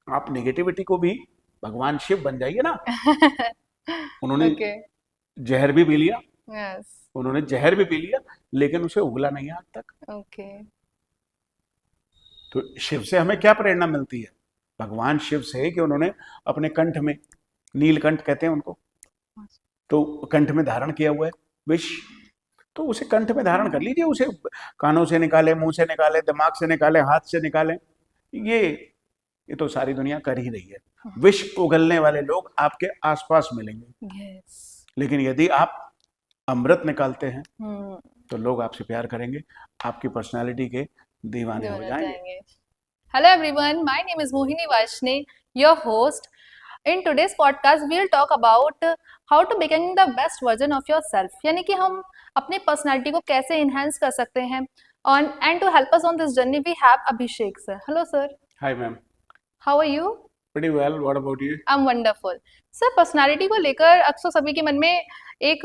आप नेगेटिविटी को भी भगवान शिव बन जाइए ना। उन्होंने ओके। जहर भी पी लिया, यस। उन्होंने जहर भी पी लिया, लेकिन उसे उगला नहीं है आज तक। ओके। तो शिव से हमें क्या प्रेरणा मिलती है? भगवान शिव से कि उन्होंने अपने कंठ में, नीलकंठ कहते हैं उनको, तो कंठ में धारण किया हुआ है विष, तो उसे कंठ में धारण कर लीजिए। उसे कानों से निकाले, मुंह से निकाले, दिमाग से निकाले, हाथ से निकाले, ये तो सारी दुनिया कर ही रही है। विष उगलने वाले लोग आपके आसपास मिलेंगे, यस। लेकिन यदि आप अमृत निकालते हैं हम्म। तो लोग आपसे प्यार करेंगे, आपकी पर्सनालिटी के दीवाने हो दोनों जाएंगे। जाएंगे। Hello everyone, my name is Mohini Vaishne, your host. In today's podcast, we'll talk about how to become the best version of yourself. यानी कि हम अपनी पर्सनालिटी को कैसे enhance कर सकते हैं। On and to help us on this journey, we have Abhishek sir. Hello sir, hi ma'am, how are you? Pretty well, what about you? I'm wonderful. Sir personality को लेकर अक्सर सभी के मन में एक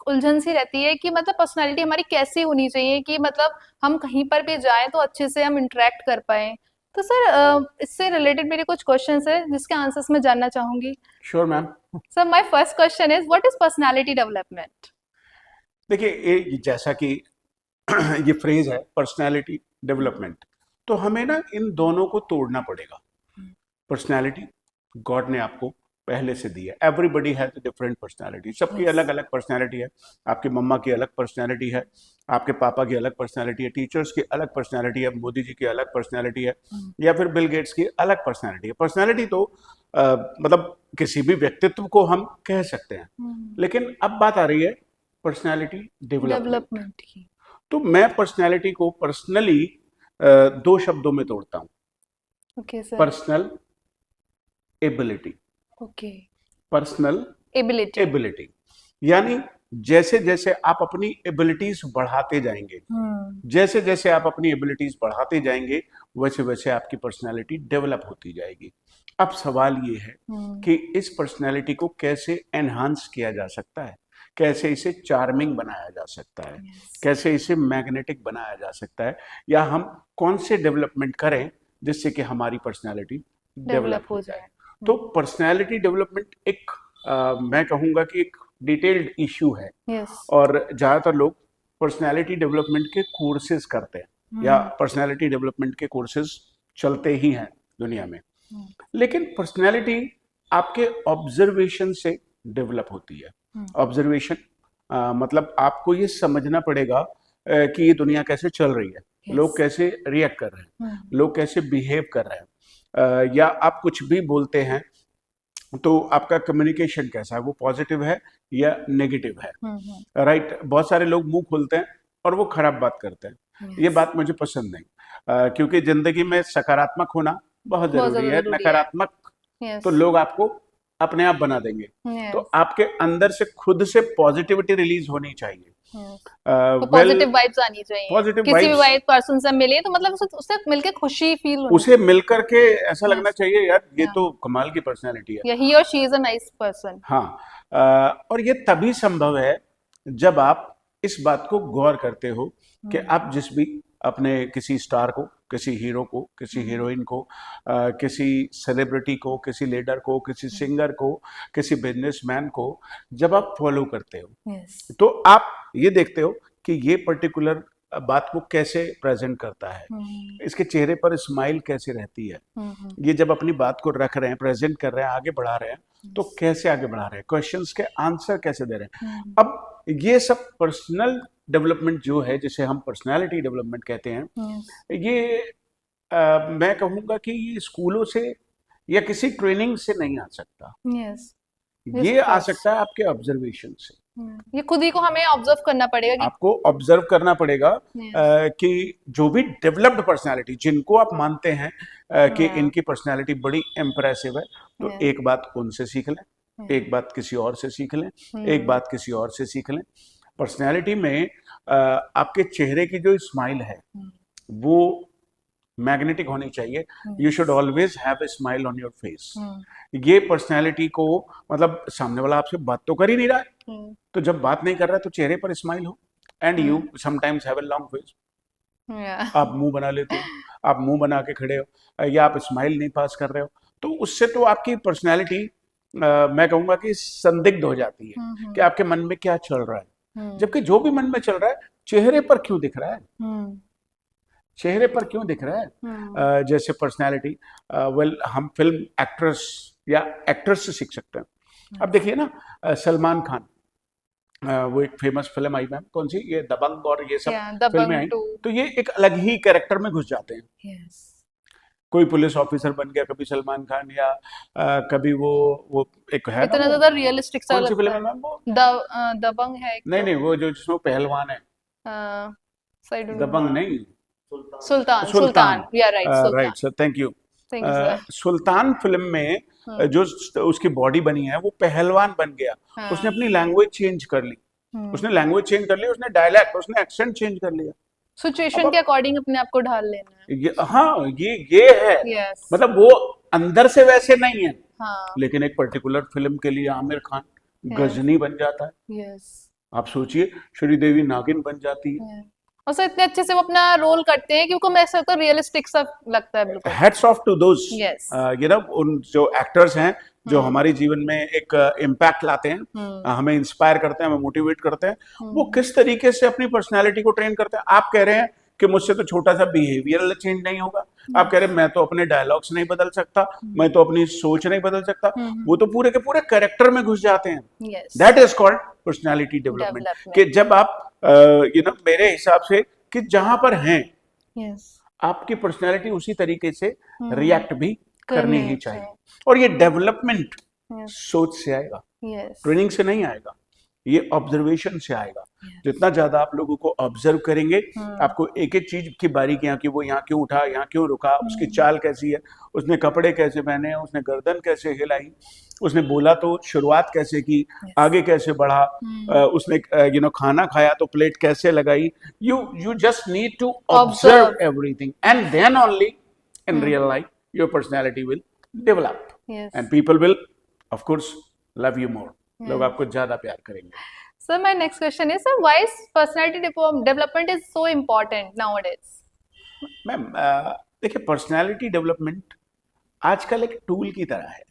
उलझन सी रहती है कि मतलब पर्सनालिटी हमारी कैसी होनी चाहिए कि मतलब हम कहीं पर भी जाएं तो अच्छे से हम इंटरेक्ट कर पाएं। तो सर इससे रिलेटेड मेरे कुछ क्वेश्चंस है जिसके आंसर्स मैं जानना चाहूंगी। Sure ma'am. Sir my first question is what is personality development? देखिए, ये जैसा कि ये फ्रेज है पर्सनालिटी डेवलपमेंट, तो हमें ना इन दोनों को तोड़ना पड़ेगा। पर्सनालिटी गॉड ने आपको पहले से दी है। Everybody has a different personality, सबकी यस। अलग अलग पर्सनालिटी है। आपकी मम्मा की अलग पर्सनालिटी है, आपके पापा की अलग पर्सनालिटी है, टीचर्स की अलग पर्सनालिटी है, मोदी जी की अलग पर्सनालिटी है, या फिर बिल गेट्स की अलग पर्सनालिटी है। पर्सनालिटी तो मतलब किसी भी व्यक्तित्व को हम कह सकते हैं, लेकिन अब बात आ रही है पर्सनालिटी डेवलपमेंट। डेवलपमेंट की। तो मैं पर्सनालिटी को पर्सनली दो शब्दों में तोड़ता हूँ। Okay sir. Personal ability, okay. Personal ability. Ability, यानी जैसे जैसे आप अपनी एबिलिटीज बढ़ाते जाएंगे, जैसे जैसे आप अपनी एबिलिटीज बढ़ाते जाएंगे, वैसे वैसे आपकी पर्सनालिटी डेवलप होती जाएगी। अब सवाल ये है कि इस पर्सनालिटी को कैसे एनहांस किया जा सकता है, कैसे इसे चार्मिंग बनाया जा सकता है, कैसे इसे मैग्नेटिक बनाया जा सकता है, या हम कौन से डेवलपमेंट करें जिससे कि हमारी पर्सनालिटी डेवलप हो जाए। तो पर्सनालिटी डेवलपमेंट एक मैं कहूँगा कि एक डिटेल्ड इश्यू है। यस। और ज़्यादातर लोग पर्सनालिटी डेवलपमेंट के कोर्सेज करते हैं, या पर्सनालिटी डेवलपमेंट के कोर्सेज चलते ही हैं दुनिया में, लेकिन पर्सनालिटी आपके ऑब्जर्वेशन से डेवलप होती है। ऑब्जर्वेशन मतलब आपको ये समझना पड़ेगा कि ये दुनिया कैसे चल रही है, लोग कैसे रिएक्ट कर रहे हैं, लोग कैसे बिहेव कर रहे हैं, या आप कुछ भी बोलते हैं तो आपका कम्युनिकेशन कैसा है, वो पॉजिटिव है या नेगेटिव है। राइट। बहुत सारे लोग मुंह खोलते हैं और वो खराब बात करते हैं, ये बात मुझे पसंद नहीं, क्योंकि जिंदगी में सकारात्मक होना बहुत बहुत जरूरी ज्यादा है। जरूरी है। नकारात्मक तो यस। लोग आपको अपने आप बना देंगे। तो यस। आपके अंदर से खुद से पॉजिटिविटी रिलीज होनी चाहिए। तो वेल, पॉजिटिव वाइब्स आनी चाहिए। पॉजिटिव किसी भी वाइब्स, वाइब पर्सन से मिले तो मतलब उससे मिलके खुशी फील होनी उसे मिलकर के ऐसा लगना Yes. चाहिए यार ये Yeah. तो कमाल की पर्सनैलिटी है। या ही और she is a nice person. हाँ, और ये तभी संभव है जब आप इस बात को गौर करते हो कि आप जिस भी अपने किसी स्टार को, किसी हीरो को, किसी हीरोइन को, किसी सेलिब्रिटी को, किसी लीडर को, किसी सिंगर को, किसी बिजनेसमैन को जब आप फॉलो करते हो, यस। तो आप ये देखते हो कि ये पर्टिकुलर बात को कैसे प्रेजेंट करता है, इसके चेहरे पर स्माइल कैसे रहती है, ये जब अपनी बात को रख रहे हैं, प्रेजेंट कर रहे हैं, आगे बढ़ा रहे हैं, तो कैसे आगे बढ़ा रहे हैं, क्वेश्चंस के आंसर कैसे दे रहे हैं। अब ये सब पर्सनल डेवलपमेंट जो है, जिसे हम पर्सनालिटी डेवलपमेंट कहते हैं, ये मैं कहूँगा कि ये स्कूलों से या किसी ट्रेनिंग से नहीं आ सकता। यस। ये आ सकता है आपके ऑब्जर्वेशन से। ये खुद ही को हमें ऑब्जर्व करना पड़ेगा कि आपको ऑब्जर्व करना पड़ेगा कि जो भी डेवलप्ड पर्सनालिटी, जिनको आप मानते हैं कि इनकी पर्सनालिटी बड़ी इम्प्रेसिव है, तो एक बात उनसे सीख लें, एक बात किसी और से सीख लें, एक बात किसी और से सीख लें। पर्सनालिटी में आपके चेहरे की जो स्माइल है वो मैग्नेटिक होनी चाहिए। You should always have a smile on your face. ये पर्सनैलिटी को, मतलब सामने वाला आपसे बात तो कर ही नहीं रहा है, तो जब बात नहीं कर रहा है तो चेहरे पर स्माइल हो। And you sometimes have a long face, आप मुंह बना लेते हो, आप मुंह बना के खड़े हो, या आप स्माइल नहीं पास कर रहे हो, तो उससे तो आपकी पर्सनैलिटी मैं कहूँगा कि संदिग्ध हो जाती है कि आपके मन में क्या चल रहा है, जबकि जो भी मन में चल रहा है चेहरे पर क्यों दिख रहा है, चेहरे पर क्यों दिख रहा है। जैसे पर्सनैलिटी, वेल हम फिल्म एक्ट्रेस या एक्ट्रेस से सीख सकते हैं। अब देखिए ना, सलमान खान, वो एक फेमस फिल्म आई मैम, कौन सी, ये दबंग और ये सब फिल्में आई, तो ये एक अलग ही कैरेक्टर में घुस जाते हैं। कोई पुलिस ऑफिसर बन गया कभी सलमान खान, या कभी वो एक है इतना ना, ज्यादा रियलिस्टिक सा कौन सी लगता फिल्म है। है मैम वो, दबंग है एक नहीं तो। नहीं, वो जो जिसमें पहलवान है, I don't दबंग know. नहीं, सुल्तान, सुल्तान, या right, Sultan. Right sir, thank you. Thank you sir. Sultan film में जो उसकी बॉडी बनी है वो पहलवान बन गया, उसने अपनी लैंग्वेज चेंज कर ली, उसने लैंग्वेज चेंज कर ली, उसने डायलैक्ट, उसने एक्सेंट चेंज कर लिया। सिचुएशन के अकॉर्डिंग अपने आप को ढाल लेना है। हाँ, ये है, यस। मतलब वो अंदर से वैसे नहीं है, हाँ। लेकिन एक पर्टिकुलर फिल्म के लिए आमिर खान गजनी बन जाता है। यस। आप सोचिए, श्रीदेवी नागिन बन जाती है। और सर इतने अच्छे से वो अपना रोल करते हैं क्योंकि ऐसा तो रियलिस्टिक सा लगता है बिल्कुल। Hats off to those, Yes. ये ना उन जो एक्टर्स हैं जो हमारे जीवन में एक इम्पैक्ट लाते हैं, हमें इंस्पायर करते हैं, हमें मोटिवेट करते हैं, वो किस तरीके से अपनी पर्सनालिटी को ट्रेन करते हैं। आप कह रहे हैं कि मुझसे तो छोटा सा बिहेवियरल चेंज नहीं होगा, आप कह रहे हैं मैं तो अपने डायलॉग्स नहीं बदल सकता, मैं तो अपनी सोच नहीं बदल सकता, वो तो पूरे के पूरे कैरेक्टर में घुस जाते हैं। That is called personality development. कि जब आप मेरे हिसाब से कि जहां पर हैं, आपकी पर्सनालिटी उसी तरीके से रिएक्ट भी करनी ही चाहिए। और ये डेवलपमेंट सोच से आएगा, ट्रेनिंग से नहीं आएगा, ये ऑब्जर्वेशन से आएगा। जितना ज्यादा आप लोगों को ऑब्जर्व करेंगे, आपको एक एक चीज की बारीकियां, कि वो यहाँ क्यों उठा, यहाँ क्यों रुका, उसकी चाल कैसी है, उसने कपड़े कैसे पहने हैं, उसने गर्दन कैसे हिलाई, उसने बोला तो शुरुआत कैसे की, आगे कैसे बढ़ा, उसने खाना खाया तो प्लेट कैसे लगाई। You just need to observe everything, and then only in real life your personality will develop, and people will of course love you more. लोग आपको ज्यादा प्यार करेंगे। Sir my next question is, sir why is personality development is so important nowadays? Ma'am देखिए, personality development आजकल एक tool की तरह है।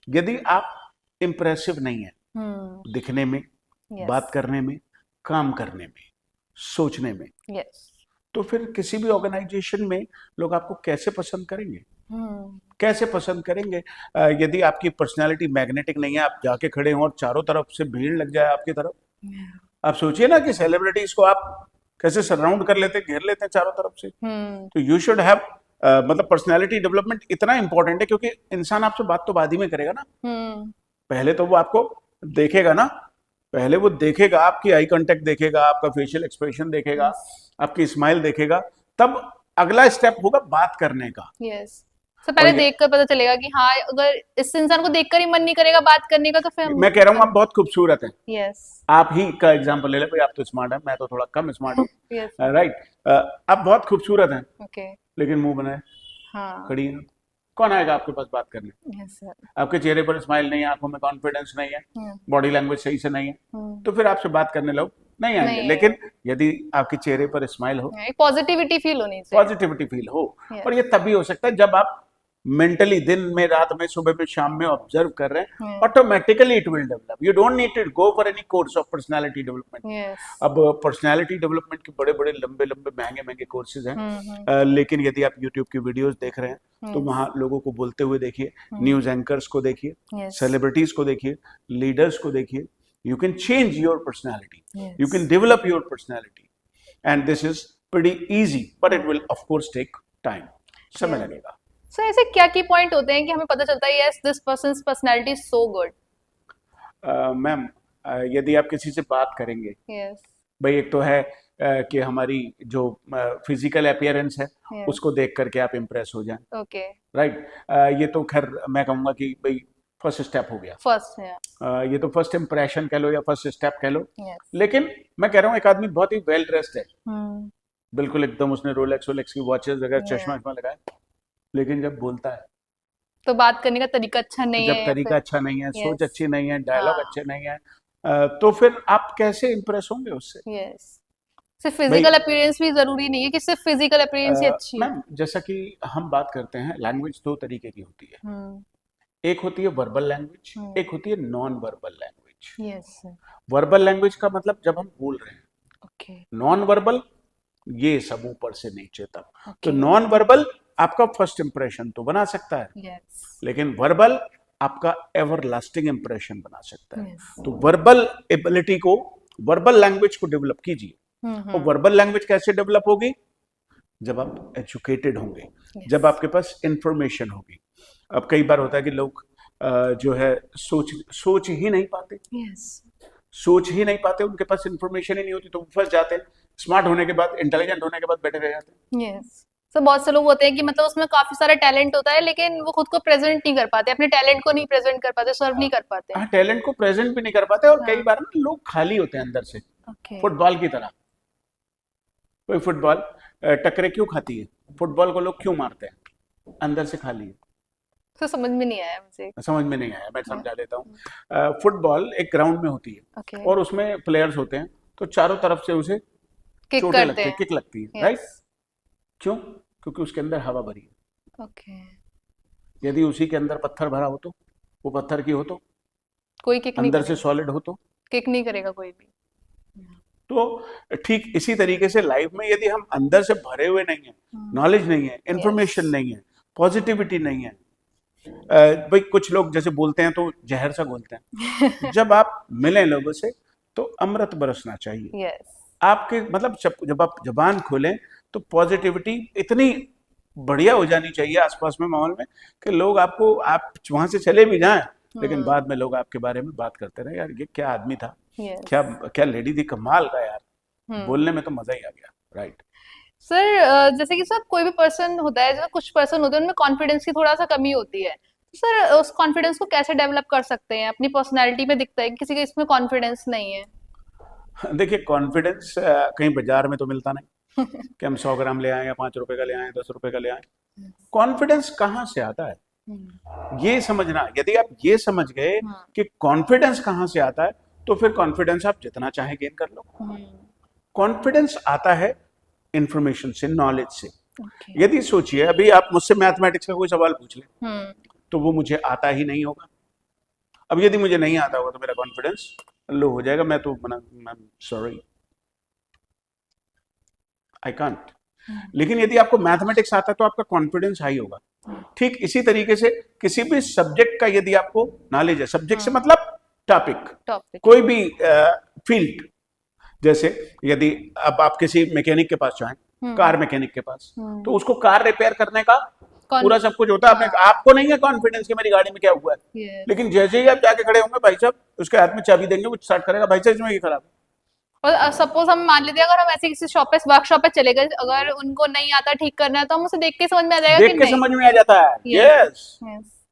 यदि आप इम्प्रेसिव नहीं है दिखने में, बात करने में, काम करने में, सोचने में, तो फिर किसी भी ऑर्गेनाइजेशन में लोग आपको कैसे पसंद करेंगे, कैसे पसंद करेंगे? यदि आपकी पर्सनालिटी मैग्नेटिक नहीं है, आप जाके खड़े हो और चारों तरफ से भीड़ लग जाए आपकी तरफ, आप सोचिए ना कि सेलिब्रिटीज को आप कैसे सराउंड कर लेते, घेर लेते हैं चारों तरफ से। तो यू शुड हैव, मतलब पर्सनालिटी डेवलपमेंट इतना इंपॉर्टेंट है, क्योंकि इंसान आपसे बात तो बाद ही में करेगा ना, पहले तो वो आपको देखेगा ना, पहले वो देखेगा, आपकी आई कांटेक्ट देखेगा, आपका फेशियल एक्सप्रेशन देखेगा, आपकी स्माइल देखेगा, तब अगला स्टेप होगा बात करने का। तो पहले देखकर पता चलेगा कि हाँ, अगर इस इंसान को देखकर ही मन नहीं करेगा बात करने का, तो फिर मैं कह रहा हूँ आप बहुत खूबसूरत हैं। यस। आप ही का एग्जांपल ले ले भाई, आप तो स्मार्ट हैं, मैं तो थोड़ा कम स्मार्ट हूँ। राइट, आप बहुत खूबसूरत हैं, ओके, लेकिन मुंह बनाए खड़ी है, कौन आएगा आपके पास बात करने? Yes sir. आपके चेहरे पर स्माइल नहीं है, आंखों में कॉन्फिडेंस नहीं है, बॉडी लैंग्वेज सही से नहीं है, तो फिर आपसे बात करने लोग नहीं आएंगे। लेकिन यदि आपके चेहरे पर स्माइल हो, पॉजिटिविटी फील होनी चाहिए, पॉजिटिविटी फील हो, और ये तभी हो सकता है जब आप मेंटली दिन में, रात में, सुबह में, शाम में ऑब्जर्व कर रहे हैं, automatically it will develop. You don't need to go for any course of personality development. अब पर्सनालिटी डेवलपमेंट के बड़े बड़े लंबे लंबे महंगे महंगे कोर्सेज हैं, लेकिन यदि आप यूट्यूब की वीडियोस देख रहे हैं तो वहां लोगों को बोलते हुए देखिए, न्यूज एंकर्स को देखिए, सेलिब्रिटीज को देखिए, लीडर्स को देखिए। You can change your personality. You can develop your personality, and this is pretty easy, but it will of course take time. समय लगेगा। So ऐसे क्या की पॉइंट होते हैं कि हमें पता चलता है yes this person's personality is so good? Ma'am, यदि आप किसी से बात करेंगे, भाई एक तो है कि हमारी जो फिजिकल अपीयरेंस है उसको देख करके आप इम्प्रेस हो जाएं। ओके, राइट, ये तो खैर मैं कहूँगा कि भाई फर्स्ट स्टेप हो गया, ये तो फर्स्ट इंप्रेशन कह लो या फर्स्ट स्टेप कह लो। लेकिन मैं कह रहा हूँ एक आदमी बहुत ही वेल ड्रेस्ड है, बिल्कुल एकदम, उसने रोलेक्स की वॉचेस वगैरह, चश्मा लगाया, लेकिन जब बोलता है तो बात करने का तरीका अच्छा नहीं है, जब तरीका अच्छा नहीं है, सोच अच्छी नहीं है, डायलॉग अच्छे नहीं है, तो फिर आप कैसे इंप्रेस होंगे उससे? सिर्फ भाई फिजिकल अपीयरेंस भी जरूरी नहीं है कि सिर्फ फिजिकल अपीयरेंस ही अच्छी है। मैम जैसा कि हम बात करते हैं, लैंग्वेज दो तरीके की होती है। हम्म। एक होती है वर्बल लैंग्वेज, हम्म। एक होती है non verbal language. Yes. Verbal language का मतलब जब हम बोल रहे हैं, ओके। नॉन वर्बल ये सब ऊपर से नीचे तक। तो ओके। नॉन वर्बल आपका फर्स्ट इंप्रेशन तो बना सकता है, यस। लेकिन वर्बल आपका एवर लास्टिंग इंप्रेशन बना सकता है। यस। तो वर्बल एबिलिटी को, वर्बल लैंग्वेज को डेवलप कीजिए। और हम्म। वर्बल लैंग्वेज कैसे डेवलप होगी? जब आप एजुकेटेड होंगे, जब यस। आपके पास इंफॉर्मेशन होगी। अब कई बार होता है कि लोग जो है सोच ही नहीं पाते, यस। सोच ही नहीं पाते, उनके पास इंफॉर्मेशन ही नहीं होती, तो वो फंस जाते हैं। स्मार्ट होने के बाद, इंटेलिजेंट होने के बाद बैठे रह जाते हैं। यस। तो बहुत से लोग होते हैं कि मतलब उसमें काफी सारा टैलेंट होता है लेकिन वो खुद को प्रेजेंट नहीं कर पाते, अपने टैलेंट को नहीं प्रेजेंट कर पाते, सर्व नहीं कर पाते। हाँ, टैलेंट को प्रेजेंट भी नहीं कर पाते, और कई हाँ। बार ना लोग खाली होते हैं अंदर से, ओके। फुटबॉल की तरह। कोई फुटबॉल टकरे क्यों खाती है? फुटबॉल को लोग क्यों मारते हैं? अंदर से खाली है। तो समझ में नहीं आया मुझे। समझ में नहीं आया, मैं हाँ। समझा देता हूँ। फुटबॉल एक ग्राउंड में होती है, ओके। और उसमें प्लेयर्स होते हैं, तो चारों तरफ से उसे किक चोटें करते लगती है, हैं। किक लगती है, राइट? यस। क्यों? क्योंकि उसके अंदर हवा भरी है। ओके। यदि उसी के अंदर पत्थर भरा हो, तो वो पत्थर की हो, तो कोई किक नहीं अंदर से करेगा, सॉलिड हो, तो किक नहीं करेगा कोई भी। ठीक इसी तरीके से लाइफ में यदि हम अंदर से भरे हुए नहीं है, नॉलेज नहीं है, इंफॉर्मेशन यस। नहीं है, पॉजिटिविटी नहीं है, भाई कुछ लोग जैसे बोलते हैं तो जहर सा बोलते हैं। जब आप मिलें लोगों से तो अमृत बरसना चाहिए यस। आपके, मतलब जब आप जबान खोलें तो पॉजिटिविटी इतनी बढ़िया हो जानी चाहिए आसपास में माहौल में, कि लोग आपको, आप वहां से चले भी जाएं लेकिन बाद में लोग आपके बारे में बात करते रहे, यार ये क्या आदमी था, यस। क्या क्या लेडी थी, कमाल का यार, बोलने में तो मजा ही आ गया, राइट? सर जैसे कि सर कोई भी पर्सन होता है, जैसे कुछ पर्सन होते हैं उनमें कॉन्फिडेंस की थोड़ा सा कमी होती है, तो सर उस कॉन्फिडेंस को कैसे डेवलप कर सकते हैं? अपनी पर्सनैलिटी में दिखता है कि किसी के इसमें कॉन्फिडेंस नहीं है। देखिए कॉन्फिडेंस कहीं बाजार में तो मिलता नहीं कि हम 100 ग्राम ले आए या 5 रुपए का ले आए, 10 रुपए का ले आए। कॉन्फिडेंस कहाँ से आता है ये समझना। यदि आप ये समझ गए कि कॉन्फिडेंस कहाँ से आता है, तो फिर कॉन्फिडेंस आप जितना चाहे गेन कर लो। कॉन्फिडेंस आता है इंफॉर्मेशन से, नॉलेज से। यदि सोचिए अभी आप मुझसे मैथमेटिक्स का कोई सवाल पूछ लें तो वो मुझे आता ही नहीं होगा। अब यदि मुझे नहीं आता होगा तो मेरा कॉन्फिडेंस लो हो जाएगा, मैं तो सॉरी आई कांट। लेकिन यदि आपको मैथमेटिक्स आता है तो आपका कॉन्फिडेंस हाई होगा। ठीक इसी तरीके से किसी भी सब्जेक्ट का यदि आपको नॉलेज है, सब्जेक्ट से मतलब टॉपिक, कोई भी फील्ड, जैसे यदि अब आप किसी मैकेनिक के पास जाएं, कार मैकेनिक के पास, तो उसको कार रिपेयर करने का पूरा सब कुछ होता है। आपको नहीं है कॉन्फिडेंस कि मेरी गाड़ी में क्या हुआ है, लेकिन जैसे ही आप जाके खड़े होंगे, भाई साहब उसके हाथ में चाबी देंगे, वो स्टार्ट करेगा, भाई साहब इसमें ये खराब है। और सपोज हम मान लेते हैं अगर हम ऐसे किसी शॉप पे, वर्कशॉप पे चले गए, अगर उनको नहीं आता ठीक करना है, तो हम उसे देख के समझ में आ जाएगा, देख के समझ में आ जाता है। यस,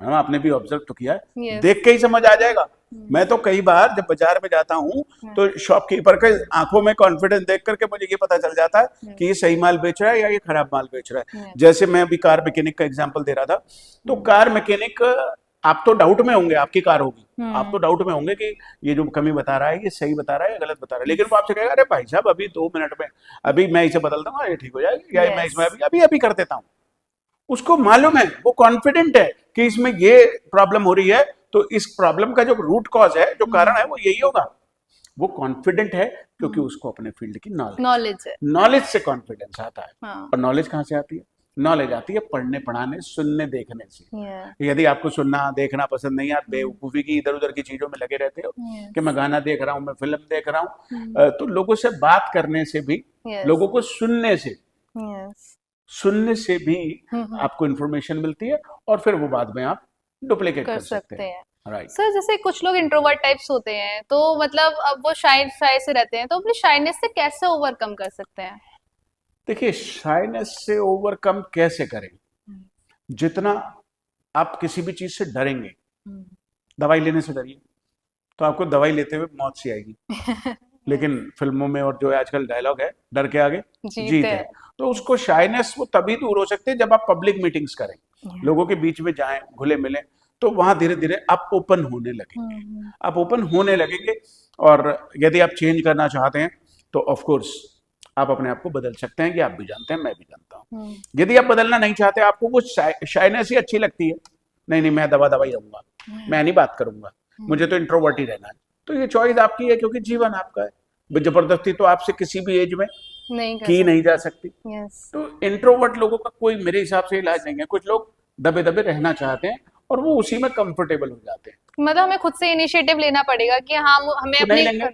हम आपने भी ऑब्जर्व तो किया है, देख के ही समझ आ जाएगा। मैं तो कई बार जब बाजार में जाता हूँ तो शॉपकीपर के आंखों में कॉन्फिडेंस देख करके मुझे ये पता चल जाता है कि ये सही माल बेच रहा है या ये खराब माल बेच रहा है। जैसे मैं अभी कार मैकेनिक का एग्जांपल दे रहा था, तो कार मैकेनिक, आप तो डाउट में होंगे, आपकी कार होगी, आप तो डाउट में होंगे कि ये जो कमी बता रहा है ये सही बता रहा है या गलत बता रहा है, लेकिन वो आपसे कहेगा अरे भाई साहब अभी 2 मिनट में, अभी मैं इसे बदल दूंगा, ये ठीक हो जाएगी, या मैं इसमें अभी अभी कर देता हूँ। उसको मालूम है, वो कॉन्फिडेंट है कि इसमें ये प्रॉब्लम हो रही है, तो इस प्रॉब्लम का जो रूट कॉज है, जो कारण है, वो यही होगा। वो कॉन्फिडेंट है क्योंकि उसको अपने फील्ड की नॉलेज है। नॉलेज से कॉन्फिडेंस आता है। और नॉलेज कहाँ से आती है? नॉलेज आती है पढ़ने, पढ़ाने, सुनने, देखने से। यदि आपको सुनना देखना पसंद नहीं है, आप बेवकूफी की इधर उधर की चीजों में लगे रहते हो कि मैं गाना देख रहा हूँ, मैं फिल्म देख रहा हूँ, तो लोगों से बात करने से भी, लोगों को सुनने से भी आपको इंफॉर्मेशन मिलती है, और फिर वो बाद में आप डुप्लीकेट कर सकते हैं। राइट सर, जैसे कुछ लोग इंट्रोवर्ट टाइप्स होते हैं, तो मतलब अब वो शाय से रहते हैं, तो अपनी शाइनेस से कैसे ओवरकम कर सकते हैं? देखिए शाइनेस से ओवरकम कैसे करें? जितना आप किसी भी चीज से डरेंगे, दवाई लेने से डरिए तो आपको दवाई लेते हुए मौत सी आएगी। लेकिन फिल्मों में और जो आजकल डायलॉग है, डर के आगे जीत है। तो उसको शाइनेस वो तभी दूर हो सकते हैं जब आप पब्लिक मीटिंग्स करें, लोगों के बीच में जाएं, घुले मिले, तो वहां धीरे धीरे आप ओपन होने लगेंगे। आप ओपन होने लगेंगे, और यदि आप चेंज करना चाहते हैं तो ऑफ कोर्स आप अपने आप को बदल सकते हैं, कि आप भी जानते हैं, मैं भी जानता हूँ। यदि आप बदलना नहीं चाहते, आपको वो शाइनेस ही अच्छी लगती है, नहीं नहीं मैं दबा ही रहूंगा, मैं नहीं बात करूंगा, मुझे तो इंट्रोवर्ट ही रहना है, तो ये चॉइस आपकी है, क्योंकि जीवन आपका है। जबरदस्ती तो आपसे किसी भी एज में नहीं जा सकती। तो इंट्रोवर्ट लोगों का कोई मेरे हिसाब से इलाज नहीं है। कुछ लोग दबे दबे रहना चाहते हैं और वो उसी में कंफर्टेबल हो जाते हैं। मतलब हमें खुद से इनिशिएटिव लेना पड़ेगा कि हाँ हमें वो अपनी नहीं लेंगे,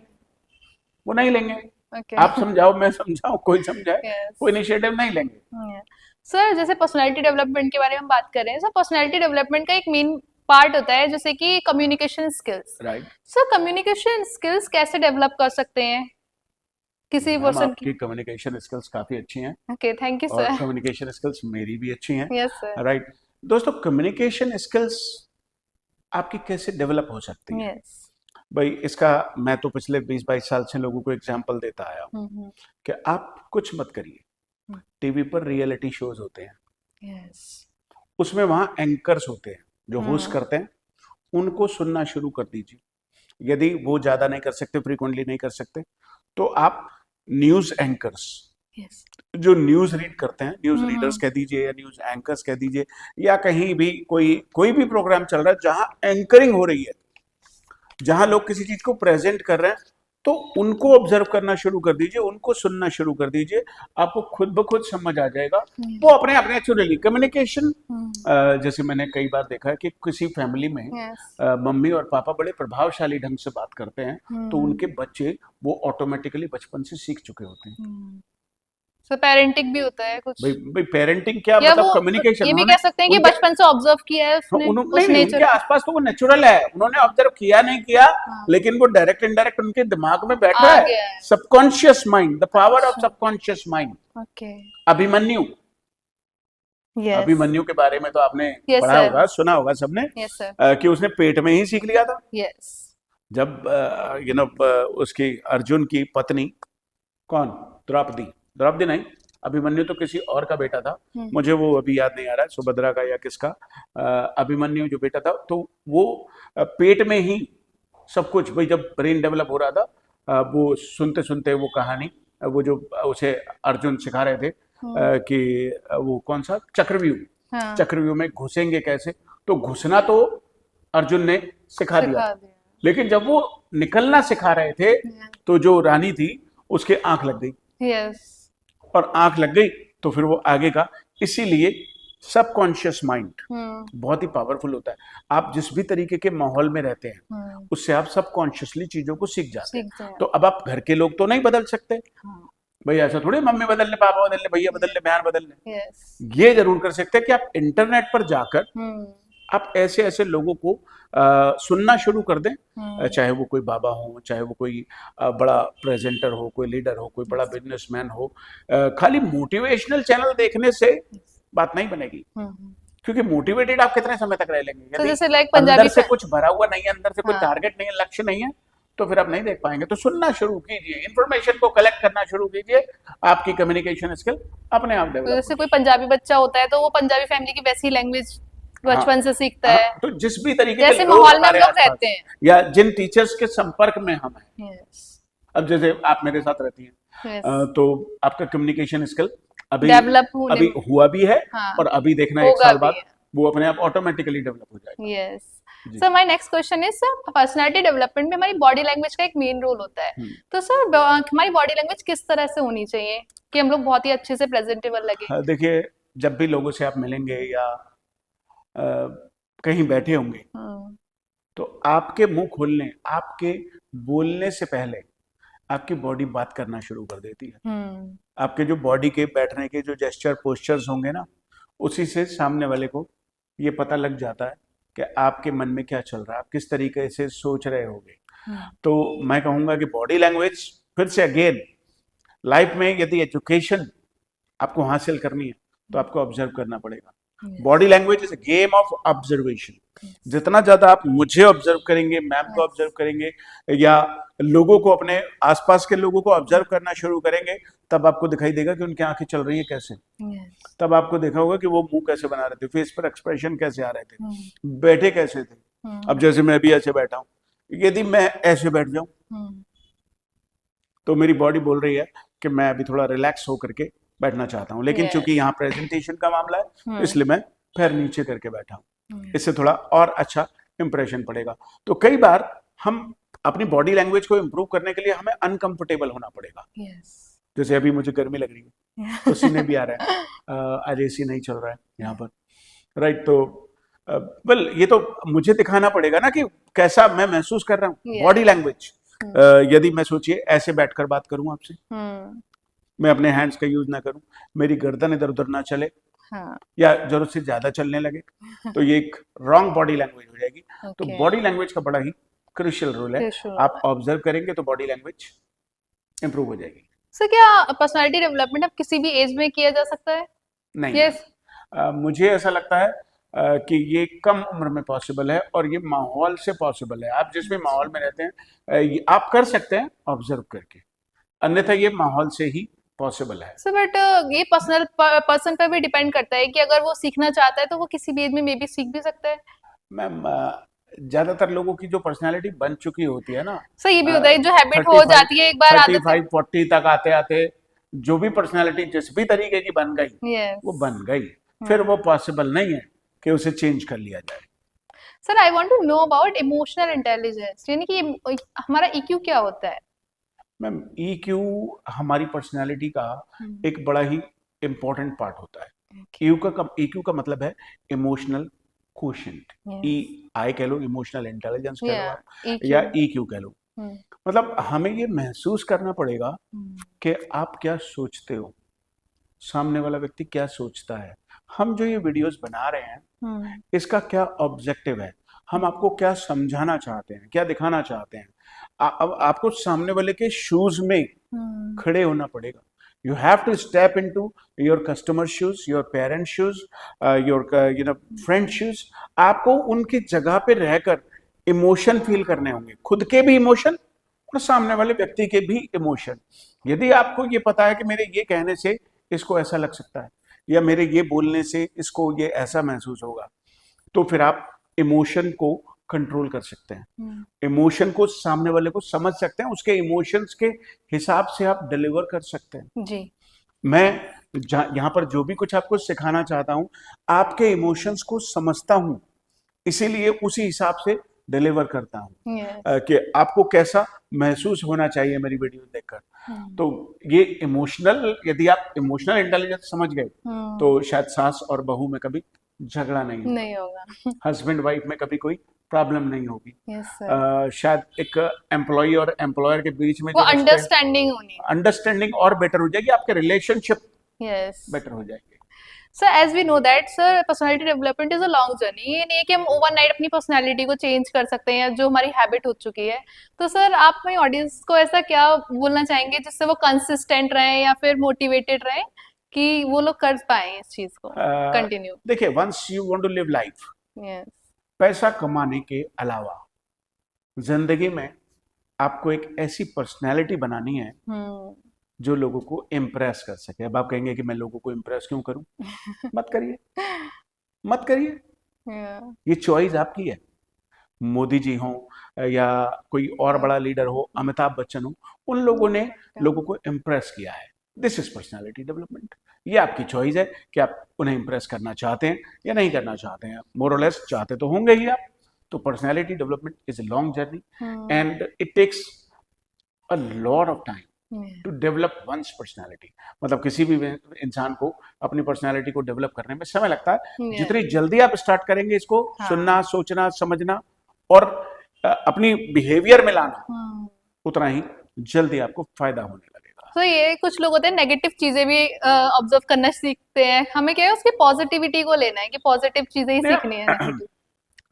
वो नहीं लेंगे। आप समझाओ, मैं समझाऊं, कोई समझाए, वो इनिशिएटिव नहीं लेंगे। सर जैसे पर्सनालिटी डेवलपमेंट के बारे में हम बात कर रहे हैं, सर पर्सनालिटी डेवलपमेंट का एक मेन पार्ट होता है जैसे कि communication skills. Right. Sir communication skills कैसे डेवलप कर सकते हैं किसी पर्सन आपकी कम्युनिकेशन स्किल्स काफी अच्छी हैं। ओके, थैंक यू और सर। कम्युनिकेशन स्किल्स मेरी भी अच्छी हैं। Yes sir. राइट। दोस्तों, कम्युनिकेशन स्किल्स आपकी कैसे डेवलप हो सकती है? यस। भाई इसका मैं तो पिछले 20-22 साल से लोगों को एग्जांपल देता आया हूँ कि आप कुछ मत करिए। टीवी पर रियलिटी शोज होते हैं, यस, उसमें वहाँ एंकर्स होते हैं जो होस्ट करते हैं, उनको सुनना शुरू कर दीजिए। यदि वो ज़्यादा नहीं कर सकते, फ्रीक्वेंटली नहीं कर सकते, तो आप न्यूज़ एंकर्स जो न्यूज़ रीड करते हैं, न्यूज़ रीडर्स कह दीजिए या न्यूज़ एंकर्स कह दीजिए, या कहीं भी कोई भी प्रोग्राम चल रहा है जहाँ एंकरिंग हो रही है, जहाँ लोग किसी चीज़ को प्रेजेंट कर रहे हैं, तो उनको ऑब्जर्व करना शुरू कर दीजिए, उनको सुनना शुरू कर दीजिए। आपको खुद ब खुद समझ आ जाएगा, वो अपने आप नेचुरली कम्युनिकेशन। जैसे मैंने कई बार देखा है कि किसी फैमिली में मम्मी और पापा बड़े प्रभावशाली ढंग से बात करते हैं, तो उनके बच्चे वो ऑटोमेटिकली बचपन से सीख चुके होते हैं। सो पेरेंटिंग भी होता है कुछ। भाई पेरेंटिंग क्या मतलब कम्युनिकेशन। ये भी कह सकते हैं कि बचपन से ऑब्जर्व किया है उसने, नहीं, उनके आसपास तो वो नेचुरल है, उन्होंने ऑब्जर्व किया नहीं किया, लेकिन वो डायरेक्ट इनडायरेक्ट उनके दिमाग में बैठा है। Subconscious mind, the power of subconscious mind. Okay. Abhimanyu, Abhimanyu के बारे में तो आपने पढ़ा होगा, सुना होगा सबने, कि उसने पेट में ही सीख लिया था। जब उसकी अर्जुन की पत्नी कौन, द्रौपदी नहीं, अभिमन्यु तो किसी और का बेटा था, मुझे वो अभी याद नहीं आ रहा है, सुभद्रा का या किसका। अभिमन्यु जो बेटा था, तो वो पेट में ही सब कुछ, भाई जब ब्रेन डेवलप हो रहा था, वो सुनते सुनते वो कहानी, वो जो उसे अर्जुन सिखा रहे थे कि वो कौन सा चक्रव्यूह, चक्रव्यूह में घुसेंगे कैसे, तो घुसना तो अर्जुन ने सिखा दिया, लेकिन जब वो निकलना सिखा रहे थे, तो जो रानी थी उसके आंख लग गई। और आंख लग गई तो फिर वो आगे का, इसीलिए सबकॉन्शियस माइंड बहुत ही पावरफुल होता है। आप जिस भी तरीके के माहौल में रहते हैं, उससे आप सबकॉन्शियसली चीजों को सीख जाते हैं। तो अब आप घर के लोग तो नहीं बदल सकते, भाई ऐसा थोड़ी मम्मी बदल ले, पापा बदल ले, भैया बदल ले, बहन बदल ले। ये जरूर कर सकते हैं कि आप इंटरनेट पर जाकर आप ऐसे ऐसे लोगों को सुनना शुरू कर दें, चाहे वो कोई बाबा हो, चाहे वो कोई बड़ा प्रेजेंटर हो, कोई लीडर हो, कोई बड़ा बिजनेसमैन हो। खाली मोटिवेशनल चैनल देखने से बात नहीं बनेगी, क्योंकि मोटिवेटेड आप कितने समय तक रह लेंगे? तो जैसे लाइक अंदर से कुछ भरा हुआ नहीं है, अंदर से कोई टारगेट नहीं है, लक्ष्य नहीं है, तो फिर आप नहीं देख पाएंगे। तो सुनना शुरू कीजिए, इन्फॉर्मेशन को कलेक्ट करना शुरू कीजिए, आपकी कम्युनिकेशन स्किल अपने आप डेवलप। जैसे कोई पंजाबी बच्चा होता है, तो वो पंजाबी फैमिली की वैसी लैंग्वेज बचपन से सीखता है। तो जिस भी तरीके जैसे माहौल में हम लोग रहते हैं, या जिन टीचर्स के संपर्क में हम हैं, अब जैसे आप मेरे साथ रहती हैं, तो आपका कम्युनिकेशन स्किल अभी हुआ भी है, और अभी देखना 1 साल बाद वो अपने आप ऑटोमेटिकली डेवलप हो जाएगा। Sir my next question is, sir personality development में हमारी बॉडी लैंग्वेज का एक मेन रोल होता है, तो सर हमारी बॉडी लैंग्वेज किस तरह से होनी चाहिए कि हम लोग बहुत ही अच्छे से प्रेजेंटेबल लगे? देखिए, जब भी लोगों से आप मिलेंगे या कहीं बैठे होंगे, तो आपके मुंह खोलने, आपके बोलने से पहले आपकी बॉडी बात करना शुरू कर देती है। आपके जो बॉडी के बैठने के जो जेस्चर पोस्चर्स होंगे ना, उसी से सामने वाले को ये पता लग जाता है कि आपके मन में क्या चल रहा है, आप किस तरीके से सोच रहे होंगे। तो मैं कहूँगा कि बॉडी लैंग्वेज, फिर से अगेन, लाइफ में यदि एजुकेशन आपको हासिल करनी है तो आपको ऑब्जर्व करना पड़ेगा। Body language is a game of observation. जितना ज्यादा आप मुझे ऑब्जर्व करेंगे, मैम को ऑब्जर्व करेंगे, या लोगों को, अपने आसपास के लोगों को ऑब्जर्व करना शुरू करेंगे, तब आपको दिखाई देगा कि उनकी आंखें चल रही है कैसे। तब आपको देखा होगा कि वो मुंह कैसे बना रहे थे, फेस पर एक्सप्रेशन कैसे आ रहे थे, बैठे कैसे थे। अब जैसे मैं भी ऐसे बैठा हूँ, यदि मैं ऐसे बैठ जाऊं तो मेरी बॉडी बोल रही है कि मैं अभी थोड़ा रिलैक्स होकर के बैठना चाहता हूँ, लेकिन Yes. चूंकि यहाँ प्रेजेंटेशन का मामला है इसलिए मैं पैर नीचे करके बैठा हूँ। Hmm. इससे थोड़ा और अच्छा इंप्रेशन पड़ेगा। तो कई बार हम अपनी बॉडी लैंग्वेज को इम्प्रूव करने के लिए हमें अनकंफर्टेबल होना पड़ेगा। Yes. जैसे अभी मुझे गर्मी लग रही है, पसीने भी आ रहे हैं, आज एसी नहीं चल रहा है यहाँ पर, राइट। तो वेल ये तो मुझे दिखाना पड़ेगा ना कि कैसा मैं महसूस कर रहा हूँ। Yes. बॉडी लैंग्वेज, यदि मैं सोचिए ऐसे बैठकर बात करूँ आपसे, Hmm. मैं अपने हैंड्स का यूज ना करूँ, मेरी गर्दन इधर उधर ना चले हाँ. या जरूरत से ज्यादा चलने लगे, तो ये एक रॉन्ग बॉडी लैंग्वेज हो जाएगी। तो Okay. बॉडी लैंग्वेज का बड़ा ही क्रूशियल रोल है। Crucial आप ऑब्जर्व करेंगे तो बॉडी लैंग्वेज इंप्रूव हो जाएगी। सर क्या पर्सनालिटी डेवलपमेंट अब किसी भी एज में किया जा सकता है? नहीं, Yes. मुझे ऐसा लगता है कि ये कम उम्र में पॉसिबल है और ये माहौल से पॉसिबल है। आप जिस भी माहौल में रहते हैं ये आप कर सकते हैं ऑब्जर्व करके, अन्यथा ये माहौल से ही पॉसिबल है। सर बट ये पर्सन पर भी डिपेंड करता है कि अगर वो सीखना चाहता है तो वो किसी भी एज में मे बी सीख भी सकता है। मैम ज्यादातर लोगों की जो पर्सनालिटी बन चुकी होती है ना, सर ये भी होता है जो हैबिट हो जाती है एक बार आदत 35-40 तक आते आते जो भी पर्सनालिटी जिस भी तरीके की बन गई से। यस वो बन गई, फिर वो पॉसिबल नहीं है कि उसे चेंज कर लिया जाए। Sir I want to know about emotional intelligence, यानी कि हमारा ईक्यू क्या होता है? मैम EQ हमारी पर्सनालिटी का एक बड़ा ही इम्पोर्टेंट पार्ट होता है। EQ का मतलब है इमोशनल क्वोशिएंट। आई कह लो, इमोशनल इंटेलिजेंस कह लो आप, या EQ कह लो। मतलब हमें ये महसूस करना पड़ेगा कि आप क्या सोचते हो, सामने वाला व्यक्ति क्या सोचता है, हम जो ये वीडियोस बना रहे हैं इसका क्या ऑब्जेक्टिव है, हम आपको क्या समझाना चाहते हैं, क्या दिखाना चाहते हैं। अब आपको सामने वाले के शूज में खड़े होना पड़ेगा। You have to step into your customer shoes, your parent shoes, your friend shoes. आपको उनकी जगह पे रहकर इमोशन फील करने होंगे, खुद के भी इमोशन और सामने वाले व्यक्ति के भी इमोशन। यदि आपको ये पता है कि मेरे ये कहने से इसको ऐसा लग सकता है या मेरे ये बोलने से इसको ये ऐसा महसूस होगा, तो फिर आप इमोशन को कंट्रोल कर सकते हैं, इमोशन को सामने वाले को समझ सकते हैं, उसके इमोशंस के हिसाब से आप डिलीवर कर सकते हैं। जी मैं यहाँ पर जो भी कुछ आपको सिखाना चाहता हूँ, आपके इमोशंस को समझता हूँ, इसीलिए उसी हिसाब से डिलीवर करता हूँ कि आपको कैसा महसूस होना चाहिए मेरी वीडियो देखकर। तो ये इमोशनल, यदि आप इमोशनल इंटेलिजेंस समझ गए तो शायद सास और बहू में कभी झगड़ा नहीं होगा, हस्बैंड वाइफ में कभी कोई प्रॉब्लम नहीं होगी। शायद एक एम्प्लॉय और एम्प्लॉयर के बीच में वो अंडरस्टैंडिंग और बेटर हो जाएगी, आपके रिलेशनशिप बेटर हो जाएंगे। Sir as we know that sir personality development is a long journey, ये नहीं है कि हम ओवरनाइट अपनी पर्सनालिटी को चेंज कर सकते हैं जो हमारी हैबिट हो चुकी है। तो सर आप अपनी ऑडियंस को ऐसा क्या बोलना चाहेंगे जिससे वो कंसिस्टेंट रहें या फिर मोटिवेटेड रहें कि वो लोग कर पाए इस चीज को कंटिन्यू? देखिए, once you want to live life, पैसा कमाने के अलावा जिंदगी में आपको एक ऐसी पर्सनैलिटी बनानी है जो लोगों को इम्प्रेस कर सके। अब आप कहेंगे कि मैं लोगों को इम्प्रेस क्यों करूं? मत करिए, ये चॉइस आपकी है। मोदी जी हो या कोई और बड़ा लीडर हो, अमिताभ बच्चन हो, उन लोगों ने लोगों को इम्प्रेस किया है। This is personality development. ये आपकी चॉइस है कि आप उन्हें इम्प्रेस करना चाहते हैं या नहीं करना चाहते हैं। मोर और लेस चाहते तो होंगे ही आप। तो personality development is a long journey and it takes a lot of time to develop once personality. मतलब किसी भी इंसान को अपनी पर्सनैलिटी को डेवलप करने में समय लगता है। जितनी जल्दी आप स्टार्ट करेंगे इसको सुनना, सोचना, समझना और अपनी बिहेवियर में लाना, उतना ही जल्दी आपको फायदा होने लगेगा। तो ये कुछ लोग होते हैं नेगेटिव चीजें भी ऑब्जर्व करना सीखते हैं, हमें क्या है उसकी पॉजिटिविटी को लेना है कि पॉजिटिव चीजें ही सीखनी है।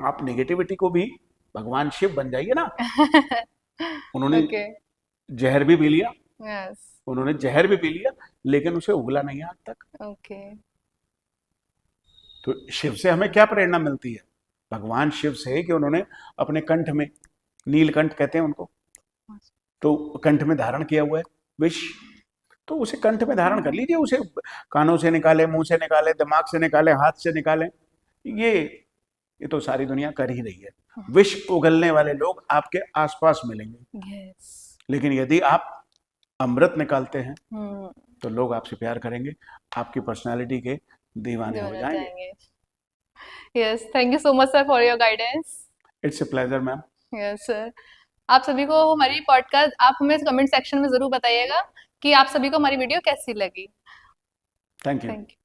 आप नेगेटिविटी को भी भगवान शिव बन जाइए ना। उन्होंने जहर भी पी लिया, उन्होंने जहर भी पी लिया, लेकिन उसे उगला नहीं आज तक। तो शिव से हमें क्या प्रेरणा मिलती है? भगवान शिव से कि उन्होंने अपने कंठ में, नीलकंठ कहते हैं उनको, तो कंठ में धारण किया हुआ है विष, तो उसे कंठ में धारण कर लीजिए। उसे कानों से निकाले, मुंह से निकाले, दिमाग से निकाले, हाथ से निकाले, ये तो सारी दुनिया कर ही रही है। विष उगलने वाले लोग आपके आसपास मिलेंगे। लेकिन यदि आप अमृत निकालते हैं हम्म, तो लोग आपसे प्यार करेंगे, आपकी पर्सनालिटी के दीवाने हो देना जाएंगे। चाहेंगे। Yes, thank you so much sir for your guidance. It's a pleasure ma'am. Yes sir. आप सभी को हमारी पॉडकास्ट, आप हमें कमेंट सेक्शन में जरूर बताइएगा कि आप सभी को हमारी वीडियो कैसी लगी। Thank you. Thank you.